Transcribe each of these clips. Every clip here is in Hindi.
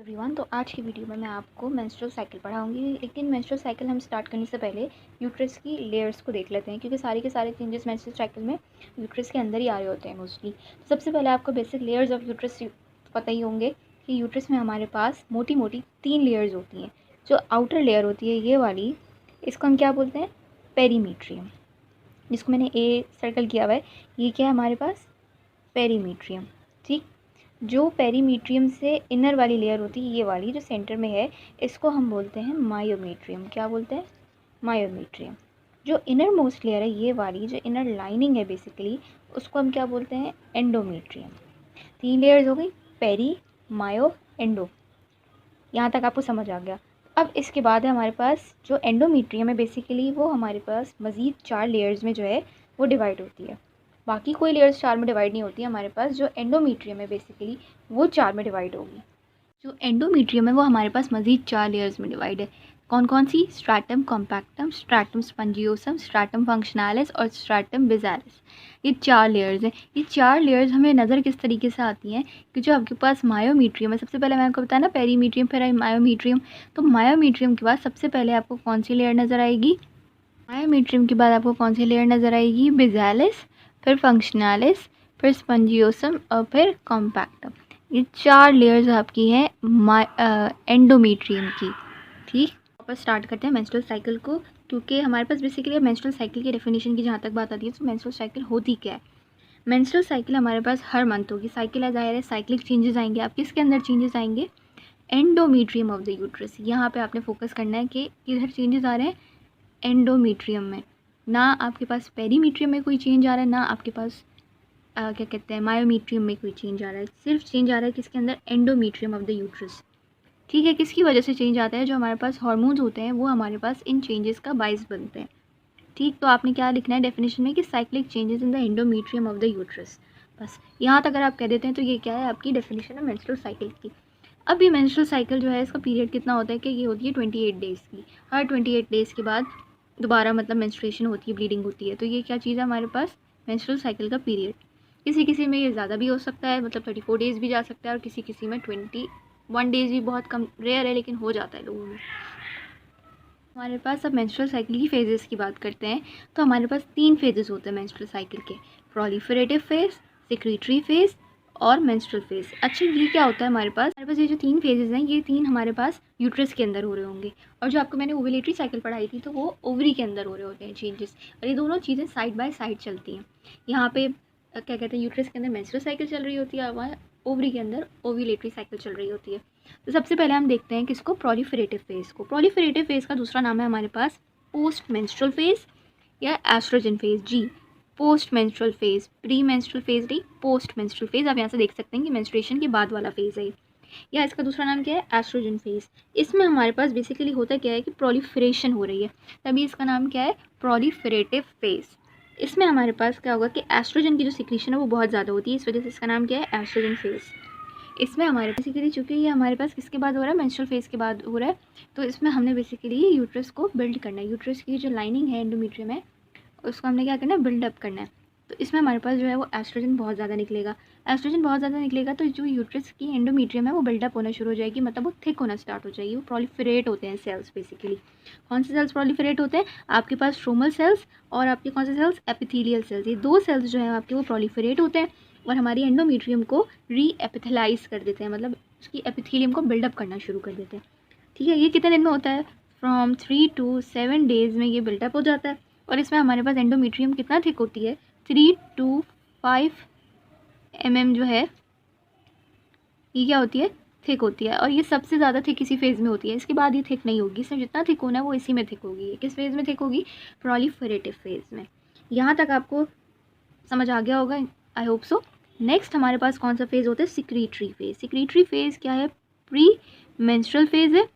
एवरीवन, तो आज की वीडियो में मैं आपको मेंस्ट्रुअल साइकिल पढ़ाऊंगी। लेकिन मेंस्ट्रुअल साइकिल हम स्टार्ट करने से पहले यूट्रस की लेयर्स को देख लेते हैं, क्योंकि सारे के सारे चेंजेस मेंस्ट्रुअल साइकिल में यूट्रस के अंदर ही आ रहे होते हैं मोस्टली। तो सबसे पहले आपको बेसिक लेयर्स ऑफ यूट्रस पता ही होंगे कि यूट्रस में हमारे पास मोटी मोटी 3 लेयर्स होती हैं। जो आउटर लेयर होती है ये वाली, इसको हम क्या बोलते हैं? पेरीमीट्रियम, जिसको मैंने ए सर्कल किया हुआ है। ये क्या है हमारे पास? पेरीमीट्रियम। ठीक, जो पेरीमीट्रियम से इनर वाली लेयर होती है ये वाली जो सेंटर में है, इसको हम बोलते हैं मायोमीट्रियम। क्या बोलते हैं? मायोमीट्रियम। जो इनर मोस्ट लेयर है ये वाली, जो इनर लाइनिंग है बेसिकली, उसको हम क्या बोलते हैं? एंडोमीट्रियम। 3 लेयर्स हो गई, पेरी, मायो, एंडो। यहाँ तक आपको समझ आ गया। अब इसके बाद है हमारे पास जो एंडोमीट्रियम है बेसिकली, वो हमारे पास मज़ीद 4 लेयर्स में जो है वो डिवाइड होती है। बाकी कोई लेयर्स 4 में डिवाइड नहीं होती है। हमारे पास जो एंडोमीट्रियम है बेसिकली वो 4 में डिवाइड होगी। जो एंडोमीट्रियम है वो हमारे पास मज़ीद 4 लेयर्स में डिवाइड है। कौन कौन सी? स्ट्रैटम कॉम्पैक्टम, स्ट्रैटम स्पंजियोसम, स्ट्रैटम फंक्शनैलिस और स्ट्रैटम बेसिलिस। ये 4 लेयर्स हैं। ये 4 लेयर्स हमें नज़र किस तरीके से आती हैं कि जो आपके पास मायोमीट्रियम है, सबसे पहले मैंने आपको बताया ना पेरीमीट्रियम फिर मायोमीट्रियम। तो मायोमीट्रियम के बाद सबसे पहले आपको कौन सी लेयर नज़र आएगी? मायोमीट्रियम के बाद आपको कौन सी लेयर नज़र आएगी? बेसिलिस, फिर फंक्शनैलिस, फिर स्पंजियोसम और फिर कॉम्पैक्टम। ये 4 लेयर्स आपकी हैं एंडोमीट्रियम की। ठीक, वापस स्टार्ट करते हैं मेंस्ट्रुअल साइकिल को, क्योंकि हमारे पास बेसिकली मेंस्ट्रुअल साइकिल की डेफिनेशन की जहाँ तक बात आती है तो मेंस्ट्रुअल साइकिल होती क्या है। मेंस्ट्रुअल साइकिल हमारे पास हर मंथ होगी। साइकिल है, ज़ाहिर है साइक्लिक चेंजेस आएंगे। आप किसके अंदर चेंजेस आएंगे? Endometrium of the uterus. यहाँ पे आपने फोकस करना है कि किधर चेंजेस आ रहे हैं? एंडोमीट्रियम में। ना आपके पास पेरीमीट्रियम में कोई चेंज आ रहा है, ना आपके पास क्या कहते हैं मायोमीट्रियम में कोई चेंज आ रहा है। सिर्फ चेंज आ रहा है किसके अंदर? Endometrium of the uterus. ठीक है, किसकी वजह से चेंज आता है? जो हमारे पास हार्मोन्स होते हैं वो हमारे पास इन चेंजेस का बाइस बनते हैं। ठीक, तो आपने क्या लिखना है डेफिनेशन में कि cyclic changes in the endometrium of the uterus. बस यहाँ तक अगर आप कह देते हैं तो ये क्या है? आपकी डेफिनेशन है मेंस्ट्रुअल साइकिल की। अब ये मेंस्ट्रुअल साइकिल जो है इसका पीरियड कितना होता है कि ये होती है 28 डेज़ की। हर 28 डेज़ के बाद दोबारा मतलब मेंस्ट्रुएशन होती है, ब्लीडिंग होती है। तो ये क्या चीज़ है हमारे पास? मेंस्ट्रुअल साइकिल का पीरियड। किसी किसी में ये ज़्यादा भी हो सकता है, मतलब 34 डेज़ भी जा सकता है, और किसी किसी में 21 डेज़ भी बहुत कम, रेयर है लेकिन हो जाता है लोगों में। हमारे पास अब मेंस्ट्रुअल साइकिल की फेजेस की बात करते हैं। तो हमारे पास 3 फेजेस होते हैं मेंस्ट्रुअल साइकिल के: प्रोलिफरेटिव फेज, सेक्रेटरी फेज और मेंस्ट्रुअल फेज। अच्छा, ये क्या होता है हमारे पास ये जो 3 फेजेस हैं ये 3 हमारे पास यूट्रस के अंदर हो रहे होंगे, और जो आपको मैंने ओवुलेटरी साइकिल पढ़ाई थी तो वो ओवरी के अंदर हो रहे होते हैं चेंजेस। और ये दोनों चीज़ें साइड बाय साइड चलती हैं। यहाँ पे क्या कहते हैं, यूट्रस के अंदर मेंस्ट्रुअल साइकिल चल रही होती है, और ओवरी के अंदर ओवुलेटरी साइकिल चल रही होती है। तो सबसे पहले हम देखते हैं किसको? प्रोलिफरेटिव फेज़ को। प्रोलिफरेटिव फेज़ का दूसरा नाम है हमारे पास पोस्ट मेंस्ट्रुअल फेज़ या एस्ट्रोजन फेज़। जी, post menstrual phase, pre menstrual phase नहीं, पोस्ट मेंस्ट्रुअल फेज़। आप यहाँ से देख सकते हैं कि मेंस्ट्रुएशन के बाद वाला फेज़ है। या इसका दूसरा नाम क्या है? Oestrogen phase. इसमें हमारे पास बेसिकली होता क्या है कि प्रोलिफरेशन हो रही है, तभी इसका नाम क्या है? Proliferative phase. इसमें हमारे पास क्या होगा कि एस्ट्रोजन की जो सिक्रीशन है वो बहुत ज़्यादा होती है, इस वजह से इसका नाम क्या है? Oestrogen phase. इसमें हमारे बेसिकली चूँकि ये हमारे पास किसके बाद हो रहा है? मेंस्ट्रुअल फेज़ के बाद हो रहा है। तो इसमें हमने बेसिकली यूट्रस को बिल्ड करना है। यूट्रस की जो लाइनिंग है एंडोमीट्रियम है उसको हमने क्या करना है? बिल्डअप करना है। तो इसमें हमारे पास जो है वो एस्ट्रोजन बहुत ज़्यादा निकलेगा। एस्ट्रोजन बहुत ज़्यादा निकलेगा तो जो यूट्रस की एंडोमीट्रियम है वो बिल्डअप होना शुरू हो जाएगी, मतलब वो थिक होना स्टार्ट हो जाएगी। वो प्रोलिफरेट होते हैं सेल्स बेसिकली। कौन से सेल्स प्रोलिफरेट होते हैं? आपके पास स्ट्रोमल सेल्स और आपके कौन से सेल्स? Epithelial cells. ये 2 सेल्स जो हैं आपके वो प्रोलिफरेट होते हैं और हमारी एंडोमीट्रियम को री-एपिथेलाइज कर देते हैं, मतलब उसकी एपिथेलियम को बिल्डअप करना शुरू कर देते हैं। ठीक है, ये कितने दिन में होता है? फ्रॉम 3 to 7 डेज़ में ये बिल्डअप हो जाता है। और इसमें हमारे पास एंडोमीट्रियम कितना थिक होती है? 3 to 5 mm जो है ये क्या होती है? थिक होती है। और ये सबसे ज़्यादा थिक इसी फेज़ में होती है, इसके बाद ये थिक नहीं होगी। इसमें जितना थिक होना है वो इसी में थिक होगी। किस फेज़ में थिक होगी? प्रोलिफरेटिव फेज़ में। यहाँ तक आपको समझ आ गया होगा, आई होप सो। नेक्स्ट हमारे पास कौन सा फेज़ होता है? Secretory phase. सिक्रीटरी फेज़ क्या है? प्री मेंस्ट्रुअल फेज़ है,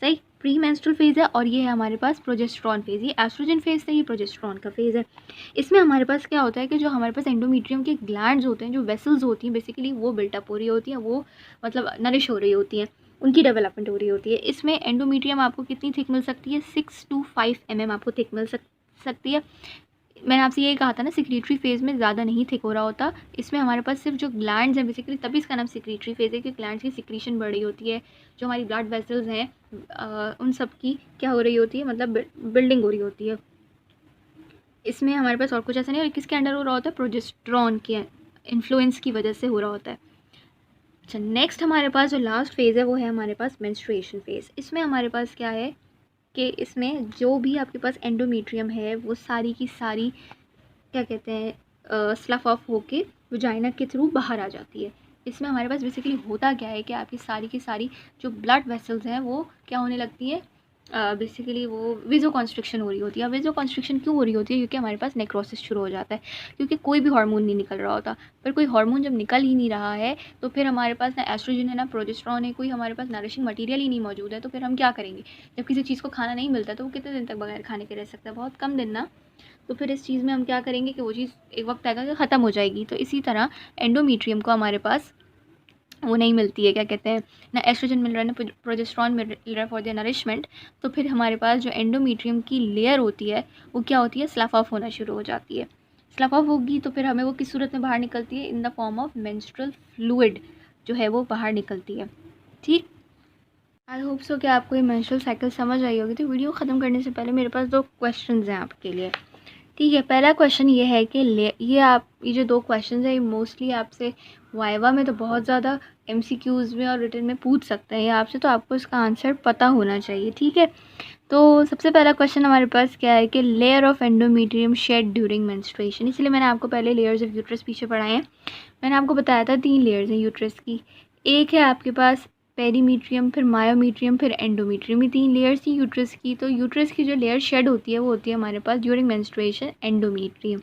सही, प्री मेंस्ट्रुअल फेज़ है। और ये है हमारे पास प्रोजेस्टेरॉन फेज़। ये एस्ट्रोजन फेज़ से, ये प्रोजेस्टेरॉन का फेज़ है। इसमें हमारे पास क्या होता है कि जो हमारे पास एंडोमीट्रियम के ग्लैंड्स होते हैं, जो वेसल्स होती हैं बेसिकली, वो बिल्टअप हो रही होती हैं, वो मतलब नरिश हो रही होती हैं, उनकी डेवलपमेंट हो रही होती है। इसमें एंडोमीट्रियम आपको कितनी थिक मिल सकती है? 6 to 5 mm आपको थिक मिल सकती है। मैंने आपसे ये कहा था ना, सिक्रीटरी फेज़ में ज़्यादा नहीं थिक हो रहा होता। इसमें हमारे पास सिर्फ जो ग्लैंड्स हैं बेसिकली, तभी इसका नाम सिक्रीटरी फेज़ है, क्योंकि ग्लैंड्स की सिक्रीशन बढ़ रही होती है। जो हमारी ब्लड वेसल्स हैं उन सब की क्या हो रही होती है, मतलब बिल्डिंग हो रही होती है। इसमें हमारे पास और कुछ ऐसा नहीं, और किसके अंडर हो रहा होता है, प्रोजेस्टेरॉन के इन्फ्लुएंस की वजह से हो रहा होता है। अच्छा, नेक्स्ट हमारे पास जो लास्ट फेज़ है वो है हमारे पास मेंस्ट्रुएशन फेज़। इसमें हमारे पास क्या है कि इसमें जो भी आपके पास एंडोमेट्रियम है वो सारी की सारी क्या कहते हैं स्लफ ऑफ होके वजाइना के थ्रू बाहर आ जाती है। इसमें हमारे पास बेसिकली होता क्या है कि आपकी सारी की सारी जो ब्लड वेसल्स हैं वो क्या होने लगती है, बेसिकली वो वेजो कॉन्स्ट्रिक्शन हो रही होती है। अब वेजो कॉन्स्ट्रिक्शन क्यों हो रही होती है, क्योंकि हमारे पास नेक्रोसिस शुरू हो जाता है, क्योंकि कोई भी हार्मोन नहीं निकल रहा होता। पर कोई हार्मोन जब निकल ही नहीं रहा है तो फिर हमारे पास ना एस्ट्रोजन है ना प्रोजेस्टेरॉन है, कोई हमारे पास नरिशिंग मटीरियल ही नहीं मौजूद है, तो फिर हम क्या करेंगे। जब किसी चीज़ को खाना नहीं मिलता तो वो कितने दिन तक बगैर खाने के रह सकता है, बहुत कम दिन ना। तो फिर इस चीज़ में हम क्या करेंगे कि वो चीज़ एक वक्त आएगा कि ख़त्म हो जाएगी। तो इसी तरह एंडोमेट्रियम को हमारे पास वो नहीं मिलती है, क्या कहते हैं, ना एस्ट्रोजन मिल रहा है ना प्रोजेस्टेरॉन मिल रहा है फॉर द नरिशमेंट। तो फिर हमारे पास जो एंडोमेट्रियम की लेयर होती है वो क्या होती है, स्लफ ऑफ होना शुरू हो जाती है। स्लफ ऑफ होगी तो फिर हमें वो किस सूरत में बाहर निकलती है, in the form of menstrual fluid जो है वो बाहर निकलती है। ठीक, आई होप सो कि आपको ये मेंस्ट्रुअल साइकिल समझ आई होगी। तो वीडियो ख़त्म करने से पहले मेरे पास 2 क्वेश्चंस हैं आपके लिए। ठीक है, पहला क्वेश्चन ये है कि ये जो 2 क्वेश्चंस हैं ये मोस्टली आपसे वाइवा में तो बहुत ज़्यादा एमसीक्यूज़ में और रिटन में पूछ सकते हैं ये आपसे, तो आपको इसका आंसर पता होना चाहिए। ठीक है, तो सबसे पहला क्वेश्चन हमारे पास क्या है कि layer of endometrium shed during menstruation. इसलिए मैंने आपको पहले लेयर्स ऑफ यूट्रस पीछे पढ़ाए हैं। मैंने आपको बताया था 3 लेयर्स हैं यूट्रस की। एक है आपके पास पेरीमीट्रियम, फिर मायोमीट्रियम, फिर एंडोमेट्रियम, ये 3 लेयर्स थी यूट्रस की। तो यूट्रस की जो लेयर शेड होती है वो होती है हमारे पास ड्यूरिंग मेंस्ट्रुएशन एंडोमेट्रियम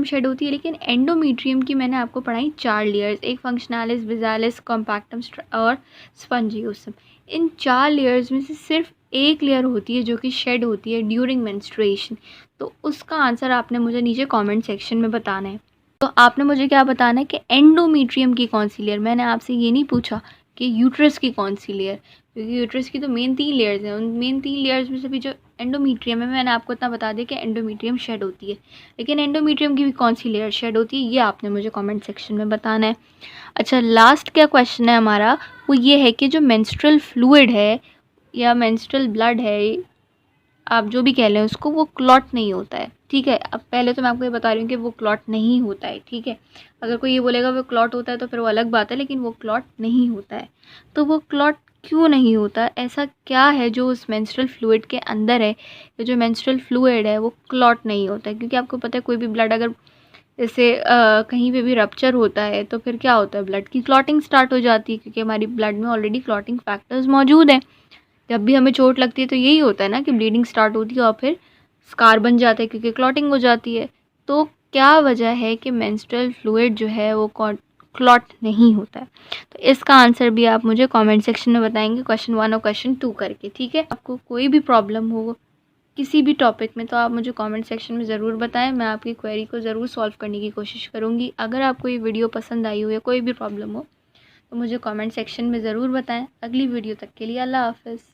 शेड होती है। लेकिन एंडोमेट्रियम की मैंने आपको पढ़ाई 4 लेयर्स, एक फंक्शनैलिस, बेसालिस, कॉम्पैक्टम और स्पंजियोसम। इन 4 लेयर्स में से सिर्फ एक लेयर होती है जो कि शेड होती है ड्यूरिंग मेंस्ट्रुएशन। तो उसका आंसर आपने मुझे नीचे कमेंट सेक्शन में बताना है। तो आपने मुझे क्या बताना है कि एंडोमेट्रियम की कौन सी लेयर, मैंने आपसे ये नहीं पूछा कि यूट्रस की कौन सी लेयर, क्योंकि यूट्रस की तो मेन 3 लेयर्स हैं। उन मेन 3 लेयर्स में से भी जो एंडोमेट्रियम है, मैंने आपको इतना बता दिया कि एंडोमेट्रियम शेड होती है। लेकिन एंडोमेट्रियम की भी कौन सी लेयर शेड होती है ये आपने मुझे कमेंट सेक्शन में बताना है। अच्छा, लास्ट क्या क्वेश्चन है हमारा, वो ये है कि जो मेंस्ट्रुअल फ्लूइड है या मेंस्ट्रुअल ब्लड है, आप जो भी कह लें उसको, वो क्लॉट नहीं होता है। ठीक है, अब पहले तो मैं आपको ये बता रही हूँ कि वो क्लॉट नहीं होता है। ठीक है, अगर कोई ये बोलेगा वो क्लॉट होता है तो फिर वो अलग बात है, लेकिन वो क्लॉट नहीं होता है। तो वो क्लॉट क्यों नहीं होता, ऐसा क्या है जो उस मेंस्ट्रुअल फ्लूइड के अंदर है, जो मेंस्ट्रुअल फ्लूइड है वो क्लॉट नहीं होता है। क्योंकि आपको पता है कोई भी ब्लड अगर जैसे कहीं पे भी रप्चर होता है तो फिर क्या होता है, ब्लड की क्लॉटिंग स्टार्ट हो जाती है, क्योंकि हमारी ब्लड में ऑलरेडी क्लॉटिंग फैक्टर्स मौजूद हैं। जब भी हमें चोट लगती है तो यही होता है ना कि ब्लीडिंग स्टार्ट होती है और फिर स्कार बन जाता है क्योंकि क्लॉटिंग हो जाती है। तो क्या वजह है कि मेंस्ट्रुअल फ्लूइड जो है वो क्लॉट नहीं होता है। तो इसका आंसर भी आप मुझे कमेंट सेक्शन में बताएंगे क्वेश्चन 1 और क्वेश्चन 2 करके। ठीक है, आपको कोई भी प्रॉब्लम हो किसी भी टॉपिक में तो आप मुझे कमेंट सेक्शन में ज़रूर बताएं, मैं आपकी क्वेरी को ज़रूर सॉल्व करने की कोशिश करूँगी। अगर आपको ये वीडियो पसंद आई हो या कोई भी प्रॉब्लम हो तो मुझे कमेंट सेक्शन में ज़रूर बताएं। अगली वीडियो तक के लिए अल्लाह हाफ़िज़।